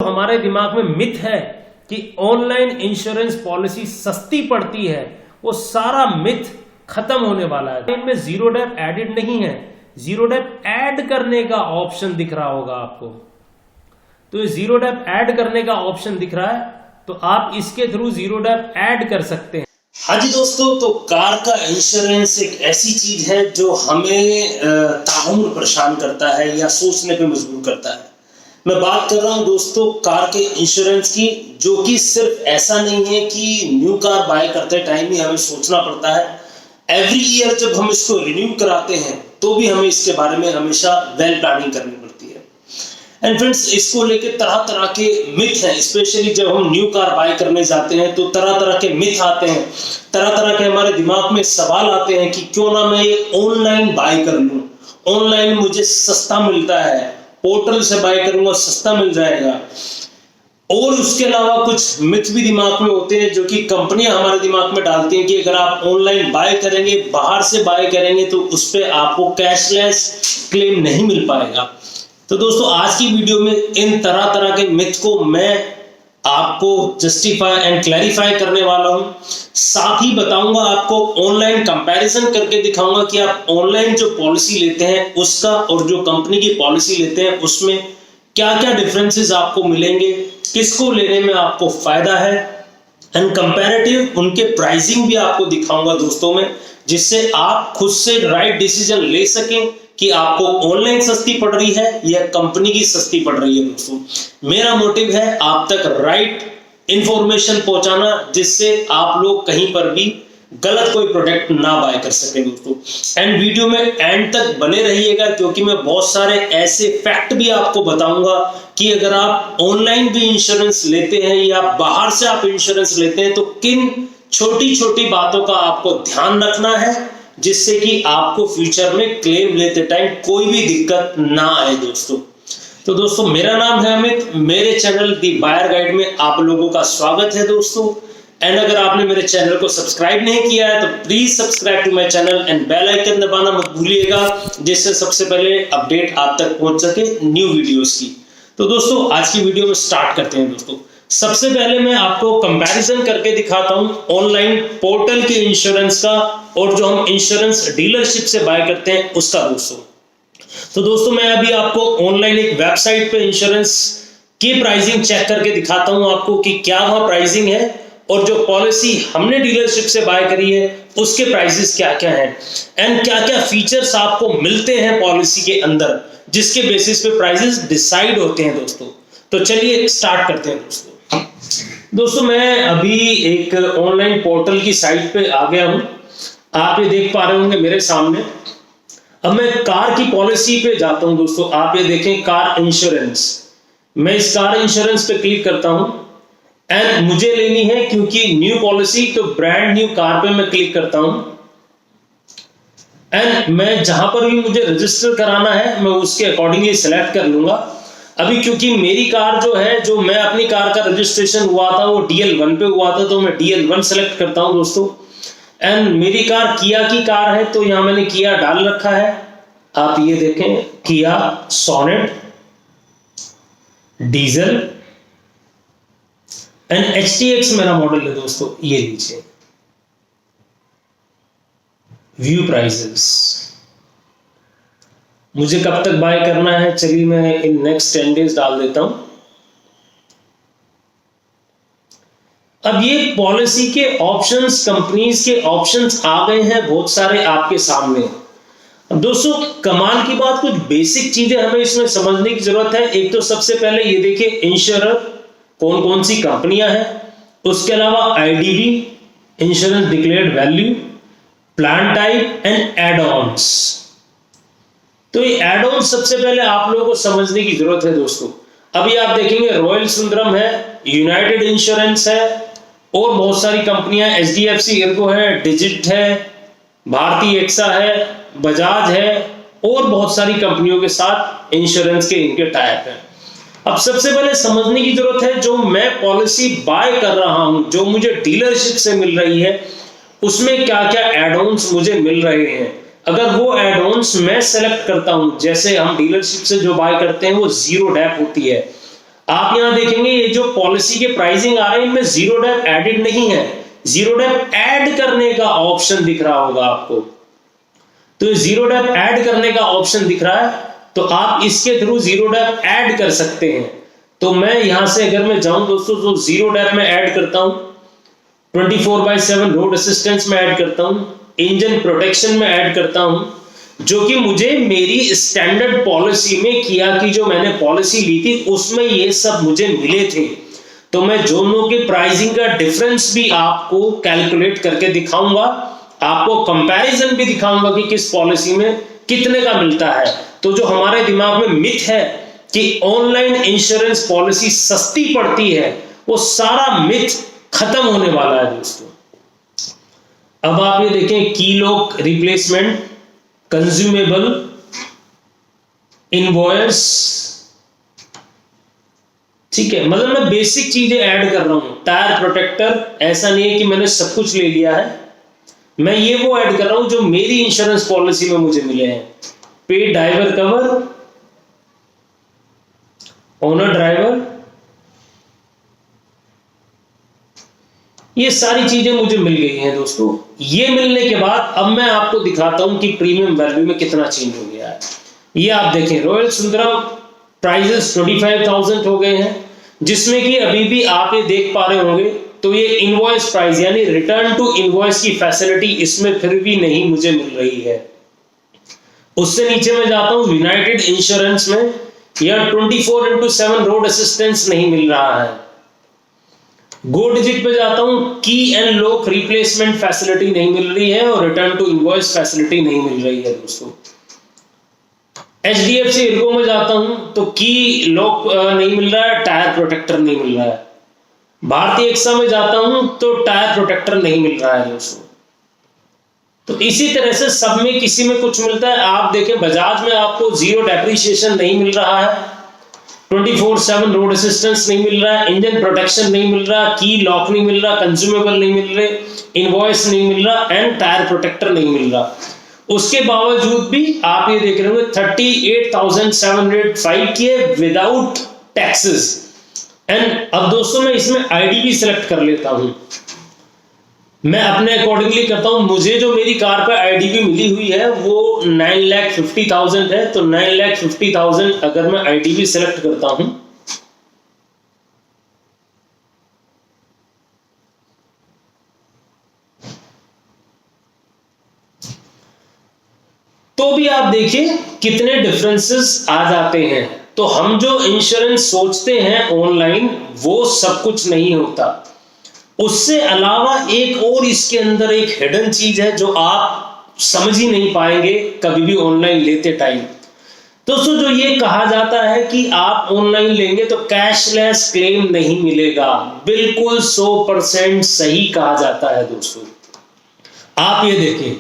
हमारे दिमाग में मिथ है कि ऑनलाइन इंश्योरेंस पॉलिसी सस्ती पड़ती है, वो सारा मिथ खत्म होने वाला है। इनमें जीरो डेप एडिड नहीं है, जीरो डेप ऐड करने का ऑप्शन दिख रहा होगा आपको। तो ये जीरो डेप ऐड करने का ऑप्शन दिख रहा है, तो आप इसके थ्रू जीरो डेप ऐड कर सकते हैं। हाँ जी दोस्तों, तो कार का इंश्योरेंस एक ऐसी चीज है जो हमें ताउम्र परेशान करता है या सोचने पे मजबूर करता है। मैं बात कर रहा हूं दोस्तों कार के इंश्योरेंस की, जो कि सिर्फ ऐसा नहीं है कि न्यू कार बाय करते टाइम ही हमें सोचना पड़ता है। एवरी ईयर जब हम इसको रिन्यू कराते हैं तो भी हमें इसके बारे में हमेशा वेल प्लानिंग करनी पड़ती है। एंड फ्रेंड्स, इसको लेके तरह तरह के मिथ हैं। स्पेशली जब हम न्यू कार बाय करने जाते हैं तो तरह तरह के मिथ आते हैं, तरह तरह के हमारे दिमाग में सवाल आते हैं कि क्यों ना मैं ये ऑनलाइन बाय कर लूं, ऑनलाइन मुझे सस्ता मिलता है, पोर्टल से बाय करूंगा सस्ता मिल जाएगा। और उसके अलावा कुछ मिथ भी दिमाग में होते हैं जो कि कंपनियां हमारे दिमाग में डालती हैं कि अगर आप ऑनलाइन बाय करेंगे, बाहर से बाय करेंगे, तो उस पर आपको कैशलेस क्लेम नहीं मिल पाएगा। तो दोस्तों, आज की वीडियो में इन तरह तरह के मिथ को मैं आपको जस्टिफाई एंड क्लैरिफाई करने वाला हूं। साथ ही बताऊंगा आपको, ऑनलाइन कंपैरिजन करके दिखाऊंगा कि आप ऑनलाइन जो पॉलिसी लेते हैं उसका और जो कंपनी की पॉलिसी लेते हैं उसमें क्या क्या डिफरेंसेस आपको मिलेंगे, किसको लेने में आपको फायदा है, एंड कंपैरेटिव उनके प्राइसिंग भी आपको दिखाऊंगा दोस्तों में, जिससे आप खुद से राइट डिसीजन ले सकें कि आपको ऑनलाइन सस्ती पड़ रही है या कंपनी की सस्ती पड़ रही है। दोस्तों, मेरा मोटिव है आप तक राइट इंफॉर्मेशन पहुंचाना, जिससे आप लोग कहीं पर भी गलत कोई प्रोडक्ट ना बाय कर सके दोस्तों। एंड वीडियो में एंड तक बने रहिएगा, क्योंकि मैं बहुत सारे ऐसे फैक्ट भी आपको बताऊंगा कि अगर आप ऑनलाइन भी इंश्योरेंस लेते हैं या बाहर से आप इंश्योरेंस लेते हैं तो किन छोटी छोटी बातों का आपको ध्यान रखना है, जिससे कि आपको फ्यूचर में क्लेम लेते टाइम कोई भी दिक्कत ना आए दोस्तों। तो दोस्तों, मेरा नाम है अमित, मेरे चैनल दी बायर गाइड में आप लोगों का स्वागत है दोस्तों। एंड अगर आपने मेरे चैनल को सब्सक्राइब नहीं किया है तो please subscribe to my channel and bell icon दबाना मत भूलिएगा, जिससे सबसे पहले अपडेट आप तक पहुंच सके न्यू वीडियोस की। तो दोस्तों, आज की वीडियो में स्टार्ट करते हैं दोस्तों। सबसे पहले मैं आपको कंपैरिजन करके दिखाता हूं ऑनलाइन पोर्टल के इंश्योरेंस का और जो हम इंश्योरेंस डीलरशिप से बाय करते हैं उसका दोस्तों। तो दोस्तों, मैं अभी आपको ऑनलाइन एक वेबसाइट पे इंश्योरेंस की प्राइसिंग चेक करके दिखाता हूं आपको कि क्या वहां प्राइसिंग है और जो पॉलिसी हमने डीलरशिप से बाय करी है उसके प्राइसेस क्या क्या हैं एंड क्या क्या फीचर्स आपको मिलते हैं पॉलिसी के अंदर, जिसके बेसिस पे प्राइसेस डिसाइड होते हैं दोस्तों। तो चलिए स्टार्ट करते हैं दोस्तों, मैं अभी एक ऑनलाइन पोर्टल की साइट पे आ गया हूं। आप ये देख पा रहे होंगे मेरे सामने। अब मैं कार की पॉलिसी पे जाता हूं दोस्तों। आप ये देखें, कार इंश्योरेंस। मैं इस कार इंश्योरेंस पे क्लिक करता हूं एंड मुझे लेनी है क्योंकि न्यू पॉलिसी, तो ब्रांड न्यू कार पे मैं क्लिक करता हूं एंड मैं जहां पर भी मुझे रजिस्टर कराना है मैं उसके अकॉर्डिंगली सिलेक्ट कर लूंगा। अभी क्योंकि मेरी कार जो है, जो मैं अपनी कार का रजिस्ट्रेशन हुआ था वो DL1 पे हुआ था, तो मैं DL1 सेलेक्ट करता हूं दोस्तों। एंड मेरी कार किया की कार है, तो यहां मैंने किया डाल रखा है। आप ये देखें, किया सोनेट डीजल एंड HTX मेरा मॉडल है दोस्तों। ये लीजिए व्यू प्राइसेस। मुझे कब तक बाय करना है, चलिए मैं इन नेक्स्ट 10 डेज डाल देता हूं। अब ये पॉलिसी के ऑप्शंस, कंपनीज के ऑप्शंस आ गए हैं बहुत सारे आपके सामने। अब दोस्तों, कमाल की बात, कुछ बेसिक चीजें हमें इसमें समझने की जरूरत है। एक तो सबसे पहले ये देखिए, इंश्योरर कौन कौन सी कंपनियां हैं, उसके अलावा IDV, insurance declared value, plan type and add ons. तो ये एड ऑन सबसे पहले आप लोगों को समझने की जरूरत है दोस्तों। अभी आप देखेंगे रॉयल सुंदरम है, यूनाइटेड इंश्योरेंस है और बहुत सारी कंपनियां, HDFC इर्गो है, डिजिट है, भारतीय एक्सा है, बजाज है और बहुत सारी कंपनियों के साथ इंश्योरेंस के इनके टाइप हैं। अब सबसे पहले समझने की जरूरत है, जो मैं पॉलिसी बाय कर रहा हूं, जो मुझे डीलरशिप से मिल रही है, उसमें क्या क्या एड ऑन्स मुझे मिल रहे हैं। अगर वो एड ऑन्स मैं सेलेक्ट करता हूं, जैसे हम डीलरशिप से जो बाय करते हैं वो जीरो डेप होती है, आप यहां देखेंगे ये जो पॉलिसी के प्राइसिंग आ रहे हैं इनमें जीरो डेप एडेड नहीं है, जीरो डेप ऐड करने का ऑप्शन दिख रहा होगा आपको। तो जीरो डेप ऐड करने का ऑप्शन दिख रहा है, तो आप इसके थ्रू जीरो डेप ऐड कर सकते हैं। तो मैं यहां से अगर मैं जाऊं दोस्तों तो जीरो डेप में ऐड करता हूं, 24/7 रोड असिस्टेंस में ऐड करता हूं, इंजन प्रोटेक्शन में ऐड करता हूं, जो कि मुझे मेरी स्टैंडर्ड पॉलिसी में किया की जो मैंने पॉलिसी ली थी उसमें ये सब मुझे मिले थे। तो मैं दोनों के प्राइसिंग का डिफरेंस भी आपको कैलकुलेट करके दिखाऊंगा, आपको कंपैरिजन भी दिखाऊंगा कि किस पॉलिसी में कितने का मिलता है। तो जो हमारे दिमाग में मिथ है कि ऑनलाइन इंश्योरेंस पॉलिसी सस्ती पड़ती है, वो सारा मिथ खत्म होने वाला है दोस्तों। अब आप ये देखें, की लॉक रिप्लेसमेंट, कंज्यूमेबल, इनवॉइस, ठीक है, मतलब मैं बेसिक चीजें ऐड कर रहा हूं। टायर प्रोटेक्टर, ऐसा नहीं है कि मैंने सब कुछ ले लिया है, मैं ये वो ऐड कर रहा हूं जो मेरी इंश्योरेंस पॉलिसी में मुझे मिले हैं। पे ड्राइवर कवर, ओनर ड्राइवर, ये सारी चीजें मुझे मिल गई हैं दोस्तों। ये मिलने के बाद अब मैं आपको दिखाता हूं कि प्रीमियम वैल्यू में कितना चेंज हो गया है। ये आप देखें, रॉयल सुंदरम प्राइजेस 25,000 हो गए हैं, जिसमें कि अभी भी आप ये देख पा रहे होंगे। तो ये इनवॉइस प्राइस यानी रिटर्न टू इनवॉइस की फैसिलिटी इसमें फिर भी नहीं मुझे मिल रही है। उससे नीचे मैं जाता हूं यूनाइटेड इंश्योरेंस में, यह 24/7 रोड असिस्टेंस नहीं मिल रहा है। गो डिजिट पे जाता हूं, की एंड लॉक रिप्लेसमेंट फैसिलिटी नहीं मिल रही है और रिटर्न टू इनवॉइस फैसिलिटी नहीं मिल रही है दोस्तों। HDFC इर्को में जाता हूं तो की लॉक नहीं मिल रहा है, टायर प्रोटेक्टर नहीं मिल रहा है। भारतीय एक्सा में जाता हूं तो टायर प्रोटेक्टर नहीं मिल रहा है दोस्तों। तो इसी तरह से सब में किसी में कुछ मिलता है। आप देखें, बजाज में आपको जीरो डेप्रिसिएशन नहीं मिल रहा है, 24/7 रोड असिस्टेंस नहीं मिल रहा है, इंजन प्रोटेक्शन नहीं मिल रहा, की लॉक नहीं मिल रहा, कंज्यूमेबल नहीं मिल रहे, इनवॉइस नहीं मिल रहा एंड टायर प्रोटेक्टर नहीं मिल रहा। उसके बावजूद भी आप ये देख रहे होंगे 38,705 की है विदाउट टैक्सेस। एंड अब दोस्तों मैं इसमें आईडी भी सिलेक्ट कर लेता हूं, मैं अपने अकॉर्डिंगली करता हूं। मुझे जो मेरी कार पर आईडी भी मिली हुई है वो 9,50,000 है, तो 9,50,000 अगर मैं आईडी भी सिलेक्ट करता हूं तो भी आप देखिए कितने डिफरेंसेस आ जाते हैं। तो हम जो इंश्योरेंस सोचते हैं ऑनलाइन वो सब कुछ नहीं होता। उससे अलावा एक और इसके अंदर एक हिडन चीज है जो आप समझ ही नहीं पाएंगे कभी भी ऑनलाइन लेते टाइम। दोस्तों जो ये कहा जाता है कि आप ऑनलाइन लेंगे तो कैशलेस क्लेम नहीं मिलेगा, बिल्कुल 100% सही कहा जाता है दोस्तों। आप ये देखिए,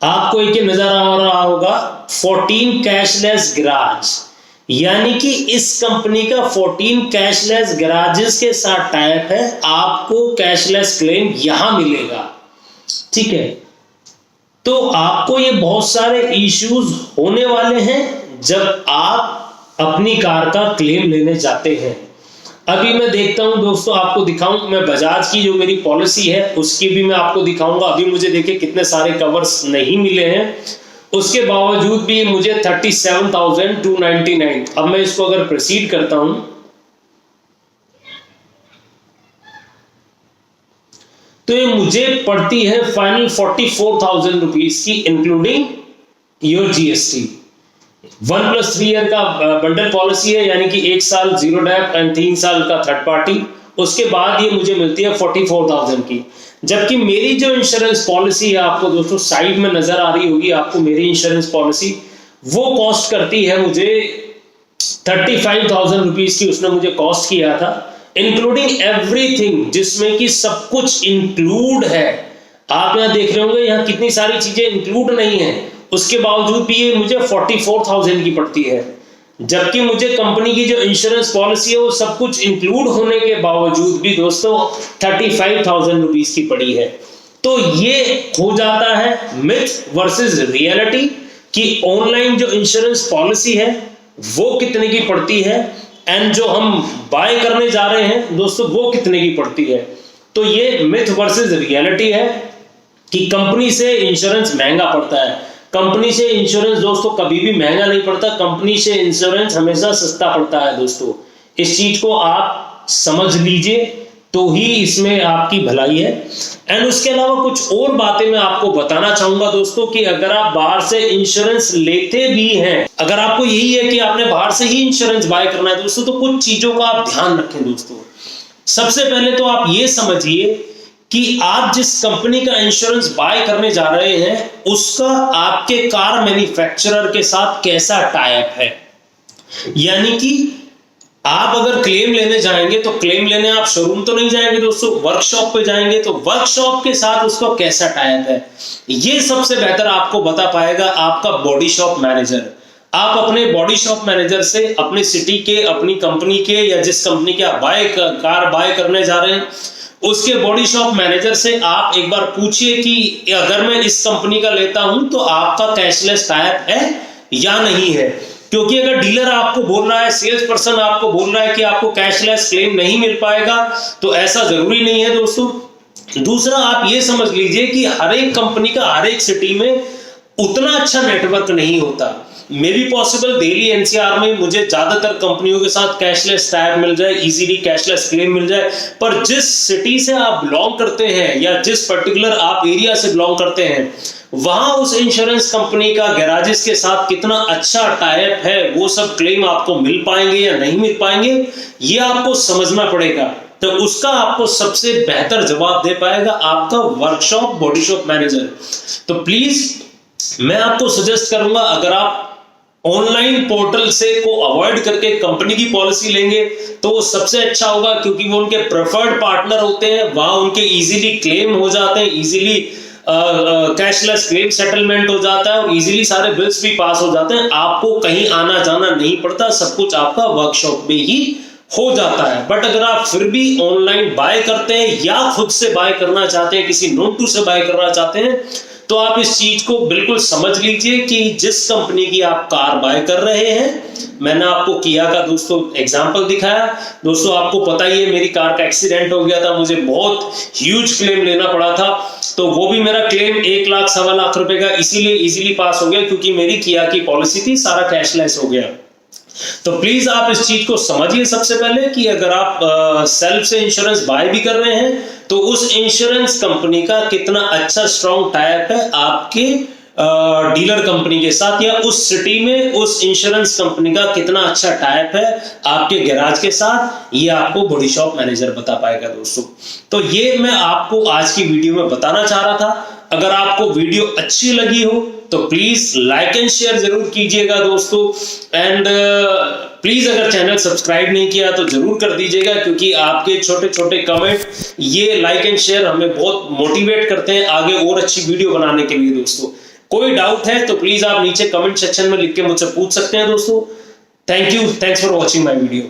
आपको एक नजर आ रहा होगा 14 कैशलेस गैराज, यानी कि इस कंपनी का 14 कैशलेस गैराजेस के साथ टाइप है, आपको कैशलेस क्लेम यहां मिलेगा, ठीक है। तो आपको ये बहुत सारे इश्यूज होने वाले हैं जब आप अपनी कार का क्लेम लेने जाते हैं। अभी मैं देखता हूं दोस्तों, आपको दिखाऊं, मैं बजाज की जो मेरी पॉलिसी है उसकी भी मैं आपको दिखाऊंगा। अभी मुझे देखिए कितने सारे कवर्स नहीं मिले हैं, उसके बावजूद भी मुझे 37,299। अब मैं इसको अगर प्रोसीड करता हूं तो ये मुझे पड़ती है फाइनल 44,000 रुपीज की, इंक्लूडिंग योर GST। 1+3 ईयर का बंडल पॉलिसी है, यानी कि 1 साल जीरो डेप एंड 3 साल का थर्ड पार्टी। उसके बाद ये मुझे मिलती है 44,000 की। जबकि मेरी जो इंश्योरेंस पॉलिसी है, आपको दोस्तों साइड में नजर आ रही होगी आपको मेरी इंश्योरेंस पॉलिसी, वो कॉस्ट करती है मुझे 35,000 रुपीज की। उसने मुझे कॉस्ट किया था इंक्लूडिंग एवरीथिंग, जिसमें कि सब कुछ इंक्लूड है। आप यहां देख रहे होंगे यहां कितनी सारी चीजें इंक्लूड नहीं है, उसके बावजूद भी ये मुझे 44,000 की पड़ती है। जबकि मुझे कंपनी की जो इंश्योरेंस पॉलिसी है वो सब कुछ इंक्लूड होने के बावजूद भी दोस्तों 35,000 रुपीज की पड़ी है। तो ये हो जाता है मिथ वर्सेस रियलिटी कि ऑनलाइन जो इंश्योरेंस पॉलिसी है वो कितने की पड़ती है एंड जो हम बाय करने जा रहे हैं दोस्तों वो कितने की पड़ती है। तो ये मिथ वर्सेस रियलिटी है कि कंपनी से इंश्योरेंस महंगा पड़ता है। कंपनी से इंश्योरेंस दोस्तों कभी भी महंगा नहीं पड़ता, कंपनी से इंश्योरेंस हमेशा सस्ता पड़ता है दोस्तों। इस चीज को आप समझ लीजिए तो ही इसमें आपकी भलाई है। एंड उसके अलावा कुछ और बातें मैं आपको बताना चाहूंगा दोस्तों कि अगर आप बाहर से इंश्योरेंस लेते भी हैं, अगर आपको यही है कि आपने बाहर से ही इंश्योरेंस बाय करना है दोस्तों, तो कुछ चीजों का आप ध्यान रखें दोस्तों। सबसे पहले तो आप ये समझिए कि आप जिस कंपनी का इंश्योरेंस बाय करने जा रहे हैं उसका आपके कार मैन्युफैक्चरर के साथ कैसा टाई अप है। यानी कि आप अगर क्लेम लेने जाएंगे तो क्लेम लेने आप शोरूम तो नहीं जाएंगे दोस्तों, वर्कशॉप पे जाएंगे, तो वर्कशॉप के साथ उसका कैसा टाई अप है ये सबसे बेहतर आपको बता पाएगा आपका बॉडी शॉप मैनेजर। आप अपने बॉडी शॉप मैनेजर से अपने सिटी के, अपनी कंपनी के या जिस कंपनी के आप कार बाय करने जा रहे हैं उसके बॉडी शॉप मैनेजर से आप एक बार पूछिए कि अगर मैं इस कंपनी का लेता हूं तो आपका कैशलेस टाई अप है या नहीं है। क्योंकि अगर डीलर आपको बोल रहा है, सेल्स पर्सन आपको बोल रहा है कि आपको कैशलेस क्लेम नहीं मिल पाएगा, तो ऐसा जरूरी नहीं है दोस्तों। दूसरा आप ये समझ लीजिए कि हर एक कंपनी का हर एक सिटी में उतना अच्छा नेटवर्क नहीं होता। May be possible Delhi NCR में मुझे ज्यादातर कंपनियों के साथ कैशलेस टाई अप मिल जाए, इजीली कैशलेस क्लेम मिल जाए, पर जिस सिटी से आप बिलोंग करते हैं या जिस पर्टिकुलर आप एरिया से बिलोंग करते हैं वहां उस इंश्योरेंस कंपनी का गैराजेस के साथ कितना अच्छा टाई अप है, वो सब क्लेम आपको मिल पाएंगे या नहीं मिल पाएंगे ये आपको समझना पड़ेगा। तो उसका आपको सबसे बेहतर जवाब दे पाएगा आपका वर्कशॉप बॉडी शॉप मैनेजर। तो प्लीज मैं आपको सजेस्ट करूंगा अगर आप ऑनलाइन पोर्टल से को अवॉइड करके कंपनी की पॉलिसी लेंगे तो वो सबसे अच्छा होगा, क्योंकि वो उनके प्रेफर्ड पार्टनर होते हैं, वहां उनके इजीली क्लेम हो जाते हैं, इजीली कैशलेस क्लेम सेटलमेंट हो जाता है और इजीली सारे बिल्स भी पास हो जाते हैं। आपको कहीं आना जाना नहीं पड़ता, सब कुछ आपका वर्कशॉप में ही हो जाता है। बट अगर आप फिर भी ऑनलाइन बाय करते हैं या खुद से बाय करना चाहते हैं, किसी नोन टू से बाय करना चाहते हैं, तो आप इस चीज को बिल्कुल समझ लीजिए कि जिस कंपनी की आप कार बाय कर रहे हैं, मैंने आपको किया का दोस्तों एग्जांपल दिखाया। दोस्तों आपको पता ही है मेरी कार का एक्सीडेंट हो गया था, मुझे बहुत ह्यूज क्लेम लेना पड़ा था, तो वो भी मेरा क्लेम 1 लाख 1.25 लाख रुपए का इसीलिए इजीली पास हो गया क्योंकि मेरी किया की पॉलिसी थी, सारा कैशलेस हो गया। तो प्लीज आप इस चीज को समझिए सबसे पहले कि अगर आप सेल्फ से इंश्योरेंस बाय भी कर रहे हैं तो उस इंश्योरेंस कंपनी का कितना अच्छा स्ट्रॉन्ग टाई अप है आपके डीलर कंपनी के साथ, या उस सिटी में उस इंश्योरेंस कंपनी का कितना अच्छा टाई अप है आपके गैराज के साथ, ये आपको बॉडी शॉप मैनेजर बता पाएगा दोस्तों। तो ये मैं आपको आज की वीडियो में बताना चाह रहा था। अगर आपको वीडियो अच्छी लगी हो तो प्लीज लाइक एंड शेयर जरूर कीजिएगा दोस्तों। एंड प्लीज अगर चैनल सब्सक्राइब नहीं किया तो जरूर कर दीजिएगा, क्योंकि आपके छोटे छोटे कमेंट, ये लाइक एंड शेयर हमें बहुत मोटिवेट करते हैं आगे और अच्छी वीडियो बनाने के लिए दोस्तों। कोई डाउट है तो प्लीज आप नीचे कमेंट सेक्शन में लिख के मुझसे पूछ सकते हैं दोस्तों। Thank you, thanks for watching my video.